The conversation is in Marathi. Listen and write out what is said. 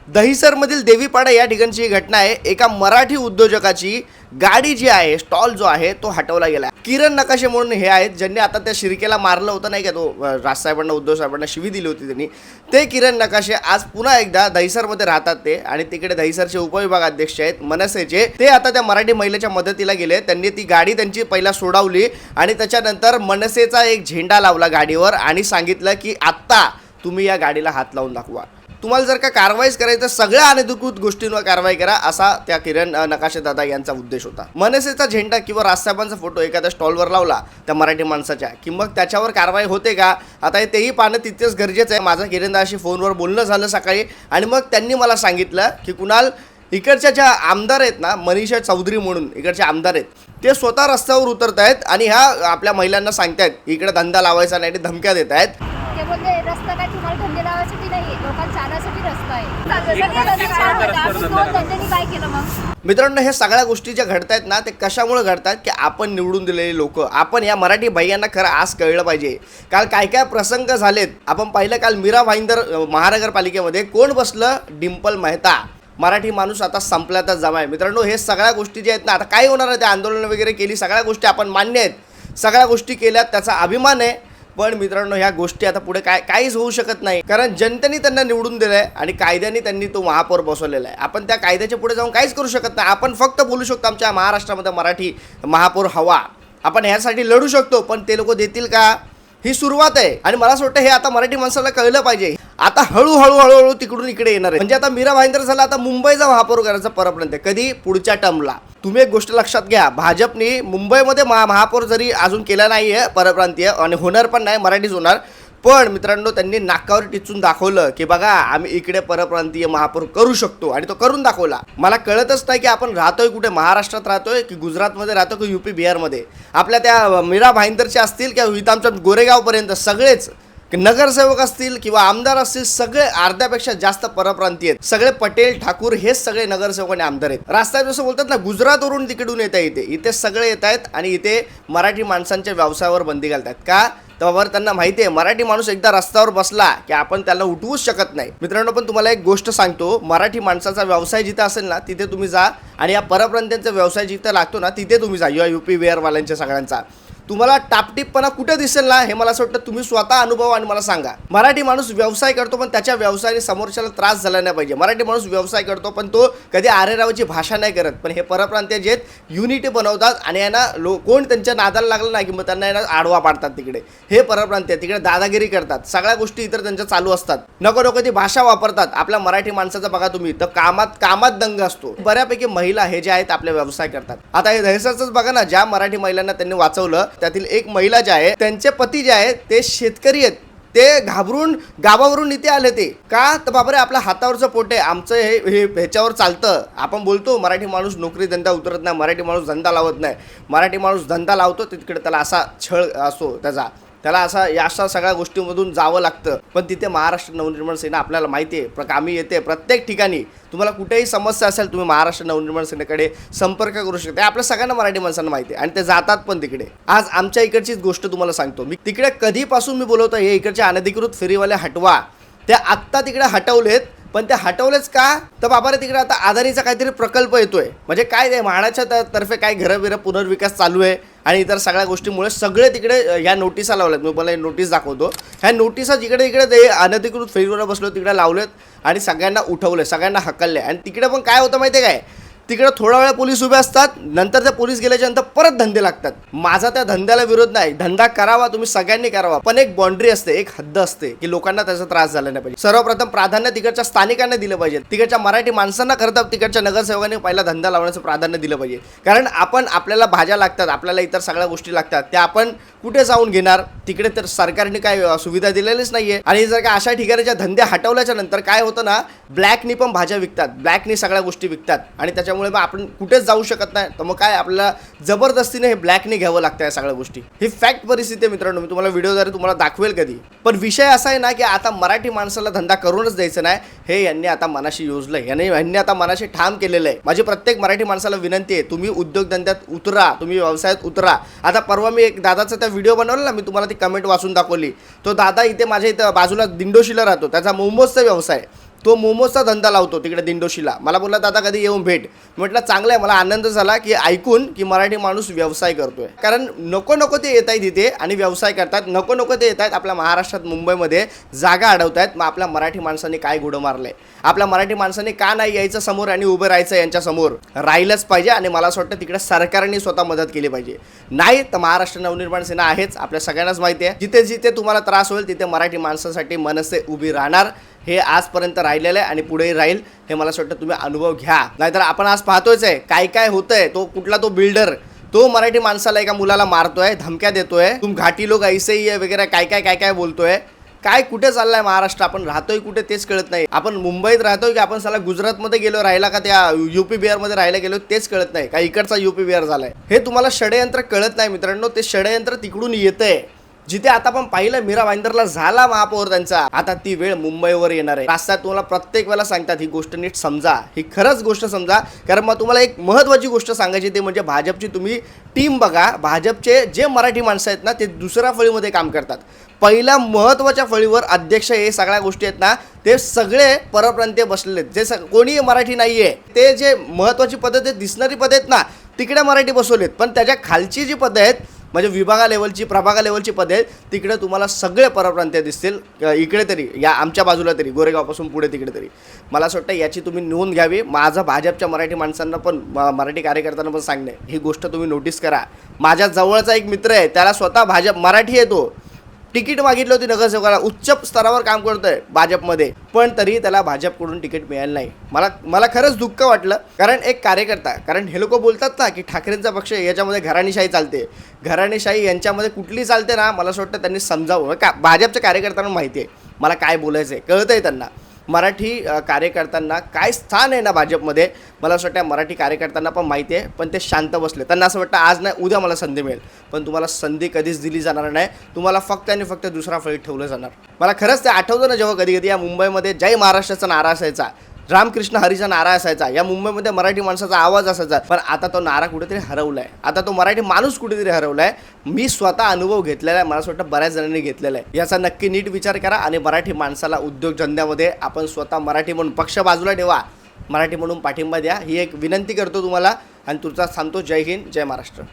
दहिसरमधील देवीपाडा या ठिकाणची ही घटना आहे। एका मराठी उद्योजकाची गाडी जी आहे, स्टॉल जो आहे तो हटवला गेला। किरण नकाशे म्हणून हे आहेत ज्यांनी आता त्या शिर्केला मारलं होतं नाही का, तो राजसाहेबांना उद्धव साहेबांना शिवी दिली होती त्यांनी। ते किरण नकाशे आज पुन्हा एकदा दहिसरमध्ये राहतात ते, आणि तिकडे दहिसरचे उपविभाग अध्यक्ष आहेत मनसेचे। ते आता त्या मराठी महिलेच्या मदतीला गेले। त्यांनी ती गाडी त्यांची पहिला सोडवली आणि त्याच्यानंतर मनसेचा एक झेंडा लावला गाडीवर आणि सांगितलं की आत्ता तुम्ही या गाडीला हात लावून दाखवा। तुम्हाला जर का कारवाईच करायचं तर सगळ्या अनधिकृत गोष्टींवर कारवाई करा, असा त्या किरण नकाशे दादा यांचा उद्देश होता। मनसेचा झेंडा किंवा राजसाहेबांचा फोटो एखाद्या स्टॉलवर लावला त्या मराठी माणसाच्या की मग त्याच्यावर कारवाई होते का, आता तेही पाहणं तितकेच गरजेचं आहे। माझं किरण दादाशी फोनवर बोलणं झालं सकाळी आणि मग त्यांनी मला सांगितलं की कुणाल, इकडच्या ज्या आमदार आहेत ना, मनीषा चौधरी म्हणून इकडचे आमदार आहेत, ते स्वतः रस्त्यावर उतरत आहेत आणि ह्या आपल्या महिलांना सांगतायत इकडे धंदा लावायचा नाही, धमक्या देत आहेत। ते बोलले रस्ता काय तुम्हाला धंदे लावायसाठी नाहीये, लोकांना चालण्यासाठी रस्ता आहे। काय केलं मग? मित्रांनो, हे सगळ्या गोष्टी ज्या घडतायत ना, ते कशामुळे घडतात की आपण निवडून दिलेले लोक, आपण या मराठी भैयांना खरं आज कळलं पाहिजे। काल काय काय प्रसंग झालेत आपण पाहिलं। काल मीरा भाईंदर महानगरपालिकेमध्ये कोण बसलं? डिंपल मेहता। मराठी माणूस आता संपल्यातच जमा आहे। मित्रांनो, हे सगळ्या गोष्टी ज्या आहेत ना, आता काय होणार आहे, ते आंदोलन वगैरे केली, सगळ्या गोष्टी आपण मान्य आहेत, सगळ्या गोष्टी केल्यात, त्याचा अभिमान आहे। पण मित्रांनो, ह्या गोष्टी आता पुढे काहीच होऊ शकत नाही, कारण जनतेने त्यांना निवडून दिलं आहे आणि कायद्याने त्यांनी तो महापौर बसवलेला आहे। आपण त्या कायद्याच्या पुढे जाऊन काहीच करू शकत नाही। आपण फक्त बोलू शकतो आमच्या महाराष्ट्रामध्ये मराठी महापौर हवा, आपण ह्यासाठी लढू शकतो, पण ते लोक देतील का? ही सुरुवात आहे आणि मला असं वाटतं हे आता मराठी माणसाला कळलं पाहिजे। आता हळूहळू तिकडून इकडे येणार आहे। म्हणजे आता मीरा भाईंदर झाला, आता मुंबईचा महापौर करायचा परप्रांत आहे, कधी? पुढच्या टर्मला। तुम्ही एक गोष्ट लक्षात घ्या, भाजपने मुंबईमध्ये महापौर जरी अजून केला नाही आहे परप्रांतीय, आणि होणार पण नाही, मराठीच होणार, पण मित्रांनो त्यांनी नाकावर टिचून दाखवलं की बघा आम्ही इकडे परप्रांतीय महापौर करू शकतो, आणि तो करून दाखवला। मला कळतच नाही की आपण राहतोय कुठे, महाराष्ट्रात राहतोय की गुजरातमध्ये राहतो की यूपी बिहारमध्ये। आपल्या त्या मीरा भाईंदरचे असतील किंवा इथं आमच्या गोरेगावपर्यंत सगळेच नगरसेवक असतील किंवा आमदार असतील, सगळे अर्ध्यापेक्षा जास्त परप्रांतीय आहेत। सगळे पटेल ठाकूर हेच सगळे नगरसेवक आणि आमदार आहेत। रास्ता जसं बोलतात ना, गुजरातवरून तिकडून येत आहे, इथे सगळे येत आहेत आणि इथे मराठी माणसांच्या व्यवसायावर बंदी घालतात का? तर त्यांना माहिती आहे मराठी माणूस एकदा रस्त्यावर बसला की आपण त्याला उठवूच शकत नाही। मित्रांनो, पण तुम्हाला एक गोष्ट सांगतो, मराठी माणसाचा व्यवसाय जिथे असेल ना तिथे तुम्ही जा, आणि या परप्रांतीयांचा व्यवसाय जिथे लागतो ना तिथे तुम्ही जा, या यूपी बिहारवाल्यांच्या सगळ्यांचा। तुम्हाला टापटीपणा कुठे दिसेल ना, हे मला असं वाटतं तुम्ही स्वतः अनुभव आणि मला सांगा। मराठी माणूस व्यवसाय करतो पण त्याच्या व्यवसायाने समोरच्याला त्रास झाला नाही पाहिजे। मराठी माणूस व्यवसाय करतो पण तो कधी आरेरावाची भाषा नाही करत, पण हे परप्रांतीय जे आहेत युनिटी बनवतात आणि यांना कोण त्यांच्या नादाला लागलं नाही की मग त्यांना यांना आडवा पाडतात। तिकडे हे परप्रांतीय तिकडे दादागिरी करतात, सगळ्या गोष्टी इतर त्यांच्या चालू असतात, नको ती भाषा वापरतात। आपल्या मराठी माणसाचं बघा तुम्ही, तर कामात दंग असतो। बऱ्यापैकी महिला हे जे आहेत आपले व्यवसाय करतात। आता हे दहिसरचंच बघा ना, ज्या मराठी महिलांना त्यांनी वाचवलं त्यातील एक महिला जे आहे, त्यांचे पती जे आहेत ते शेतकरी आहेत, ते घाबरून गावावरून इथे आले। ते का? तर बापरे आपल्या हातावरचं पोट आहे, आमचं हे ह्याच्यावर चालतं। आपण बोलतो मराठी माणूस नोकरी धंदा उतरत नाही, मराठी माणूस धंदा लावत नाही। मराठी माणूस धंदा लावतो तिकडे त्याला असा छळ असतो, त्याला अशा सगळ्या गोष्टींमधून जावं लागतं। पण तिथे महाराष्ट्र नवनिर्माण सेना आपल्याला माहिती आहे कामी येते प्रत्येक ठिकाणी। तुम्हाला कुठेही समस्या असेल तुम्ही महाराष्ट्र नवनिर्माण सेनेकडे संपर्क करू शकता, आपल्या सगळ्यांना मराठी माणसांना माहिती आहे, आणि ते जातात पण तिकडे। आज आमच्या इकडचीच गोष्ट तुम्हाला सांगतो, मी तिकडे कधीपासून मी बोलवतो हे इकडचे अनधिकृत फेरीवाले हटवा, ते आत्ता तिकडे हटवलेत। पण ते हटवलेच का? तर बाबा रे तिकडे आता आदानीचा काहीतरी प्रकल्प येतोय, म्हणजे काय ते म्हाडाच्या तर्फे काय घरं पुनर्विकास चालू आहे आणि इतर सगळ्या गोष्टीमुळे सगळे तिकडे ह्या नोटिसा लावल्यात। मी मला नोटीस दाखवतो, ह्या नोटिसा जिकडे तिकडे ते अनधिकृत फेरीवर बसलो तिकडे लावलेत आणि सगळ्यांना उठवले, सगळ्यांना हकलले। आणि तिकडे पण काय होतं माहिती आहे काय, तिकडे थोडा वेळ पोलीस उभे असतात, नंतर ते पोलीस गेल्याच्या नंतर परत धंदे लागतात। माझा त्या धंद्याला विरोध नाही, धंदा करावा तुम्ही सगळ्यांनी करावा, पण एक बाउंड्री असते, एक हद्द असते की लोकांना त्याचा त्रास झाला नाही पाहिजे। सर्वप्रथम प्राधान्य तिकडच्या स्थानिकांना दिलं पाहिजे, तिकडच्या मराठी माणसांना खरं तर तिकडच्या नगरसेवकांनी पहिला धंदा लावण्याचं प्राधान्य दिलं पाहिजे। कारण आपल्याला भाज्या लागतात, आपल्याला इतर सगळ्या गोष्टी लागतात, त्या आपण कुठे जाऊन घेणार? तिकडे तर सरकारने काय सुविधा दिलेलीच नाहीये। आणि जर का अशा ठिकाणच्या धंदे हटवल्याच्या नंतर काय होतं ना, ब्लॅकनी पण भाज्या विकतात, ब्लॅकनी सगळ्या गोष्टी विकतात, आणि त्याच्यामुळे मग आपण कुठेच जाऊ शकत नाही। तर मग काय आपल्याला जबरदस्तीने हे ब्लॅकने घ्यावं लागतं या सगळ्या गोष्टी। ही फॅक्ट परिस्थिती आहे मित्रांनो, मी तुम्हाला व्हिडिओद्वारे तुम्हाला दाखवेल कधी। पण विषय असा आहे ना की आता मराठी माणसाला धंदा करूनच द्यायचं नाही, हे यांनी आता मनाशी योजलंय, यांनी आता मनाशी ठाम केलेलं आहे। माझी प्रत्येक मराठी माणसाला विनंती आहे, तुम्ही उद्योगधंद्यात उतरा, तुम्ही व्यवसायात उतरा। आता परवा मी एक दादाचा त्या व्हिडिओ बनवला ना, मी तुम्हाला ती कमेंट वाचून दाखवली। तो दादा इथे माझ्या इथं बाजूला दिंडोशीला राहतो, त्याचा मोमोजचा व्यवसाय, तो मोमोजचा धंदा लावतो तिकडे दिंडोशीला. मला बोलला दादा कधी येऊन भेट. म्हटलं चांगलं आहे, मला आनंद झाला की ऐकून की मराठी माणूस व्यवसाय करतोय. कारण नको नको ते येत आहेत इथे आणि व्यवसाय करतात, नको नको ते येत आहेत आपल्या महाराष्ट्रात मुंबईमध्ये जागा अडवत आहेत. मग आपल्या मराठी माणसांनी काय गुढं मारलंय? आपल्या मराठी माणसांनी का नाही यायचं समोर आणि उभं राहायचं यांच्या समोर? राहिलंच पाहिजे. आणि मला असं वाटतं तिकडे सरकारने स्वतः मदत केली पाहिजे. नाही तर महाराष्ट्र नवनिर्माण सेना आहेच, आपल्या सगळ्यांनाच माहिती आहे. जिथे जिथे तुम्हाला त्रास होईल तिथे मराठी माणसासाठी मनसे उभी राहणार. हे आजपर्यंत राहिलेलं आहे आणि पुढेही राहील. हे मला असं वाटतं तुम्ही अनुभव घ्या. नाहीतर आपण आज पाहतोयच आहे काय काय होतंय. तो बिल्डर तो मराठी माणसाला एका मुलाला मारतोय, धमक्या देतोय, तुम घाटी लोक ऐसे ही आहे वगैरे काय काय बोलतोय. काय कुठे चाललाय महाराष्ट्र? आपण राहतोय कुठे तेच कळत नाही. आपण मुंबईत राहतोय की आपण साला गुजरातमध्ये गेलो राहिला का त्या यूपी बिहारमध्ये राहायला गेलो तेच कळत नाही. का इकडचा यूपी बिहार झालाय हे तुम्हाला षडयंत्र कळत नाही मित्रांनो. ते षडयंत्र तिकडून येतंय. जिथे आता आपण पाहिलं मीरा भाईंदरला झाला महापौर त्यांचा, आता ती वेळ मुंबईवर येणार आहे. रास्त्यात तुम्हाला प्रत्येक वेळेला सांगतात ही गोष्ट नीट समजा, ही खरंच गोष्ट समजा. कारण मग तुम्हाला एक महत्त्वाची गोष्ट सांगायची ते म्हणजे भाजपची तुम्ही टीम बघा. भाजपचे जे मराठी माणसं आहेत ना ते दुसऱ्या फळीमध्ये काम करतात. पहिल्या महत्त्वाच्या फळीवर अध्यक्ष हे सगळ्या गोष्टी आहेत ना ते सगळे परप्रांतीय बसलेले आहेत. जे कोणीही मराठी नाही आहे ते जे महत्त्वाची पद्धत आहे दिसणारी पद्धत आहेत ना तिकडे मराठी बसवलेत. पण त्याच्या खालची जी पद्धत आहेत म्हणजे विभागा लेवलची प्रभागा लेवलची पदे आहेत तिकडे तुम्हाला सगळे परप्रांतीय दिसतील. इकडे तरी या आमच्या बाजूला तरी गोरेगावपासून पुढे तिकडे तरी मला असं वाटतं याची तुम्ही नोंद घ्यावी. माझं भाजपच्या मराठी माणसांना पण मराठी कार्यकर्त्यांना पण सांगणे ही गोष्ट तुम्ही नोटीस करा. माझ्या जवळचा एक मित्र आहे त्याला स्वतः भाजप मराठी आहे, तो तिकीट मागितली होती नगरसेवकाला, उच्च स्तरावर काम करतोय भाजपमध्ये, पण तरी त्याला भाजपकडून तिकीट मिळालं नाही. मला खरंच दुःख वाटलं. कारण एक कार्यकर्ता, कारण हे लोक बोलतात ना की ठाकरेंचा पक्ष याच्यामध्ये घराणीशाही चालते, घराणीशाही यांच्यामध्ये कुठली चालते ना. मला असं वाटतं त्यांनी समजावं का भाजपच्या कार्यकर्त्यांना माहिती आहे मला काय बोलायचं आहे, कळतं आहे त्यांना. मराठी कार्यकर्त्यांना काय स्थान आहे ना भाजपमध्ये मला असं वाटतं मराठी कार्यकर्त्यांना पण माहिती आहे. पण ते शांत बसले. त्यांना असं वाटतं आज नाही उद्या मला संधी मिळेल, पण तुम्हाला संधी कधीच दिली जाणार नाही. तुम्हाला फक्त आणि फक्त दुसरा फळीत ठेवलं जाणार. मला खरंच ते आठवतं ना जेव्हा कधी कधी या मुंबईमध्ये जय महाराष्ट्राचा नारा असायचा, रामकृष्ण हरीचा नारा असायचा, या मुंबईमध्ये मराठी माणसाचा आवाज असायचा. पण आता तो नारा कुठेतरी हरवलाय, आता तो मराठी माणूस कुठेतरी हरवलाय. मी स्वतः अनुभव घेतलेला आहे, मला असं वाटतं बऱ्याच जणांनी घेतलेला आहे. याचा नक्की नीट विचार करा आणि मराठी माणसाला उद्योगधंद्यामध्ये आपण स्वतः मराठी म्हणून पक्ष बाजूला ठेवा, मराठी म्हणून पाठिंबा द्या. ही एक विनंती करतो तुम्हाला आणि तुमचा थांबतो. जय हिंद, जय महाराष्ट्र.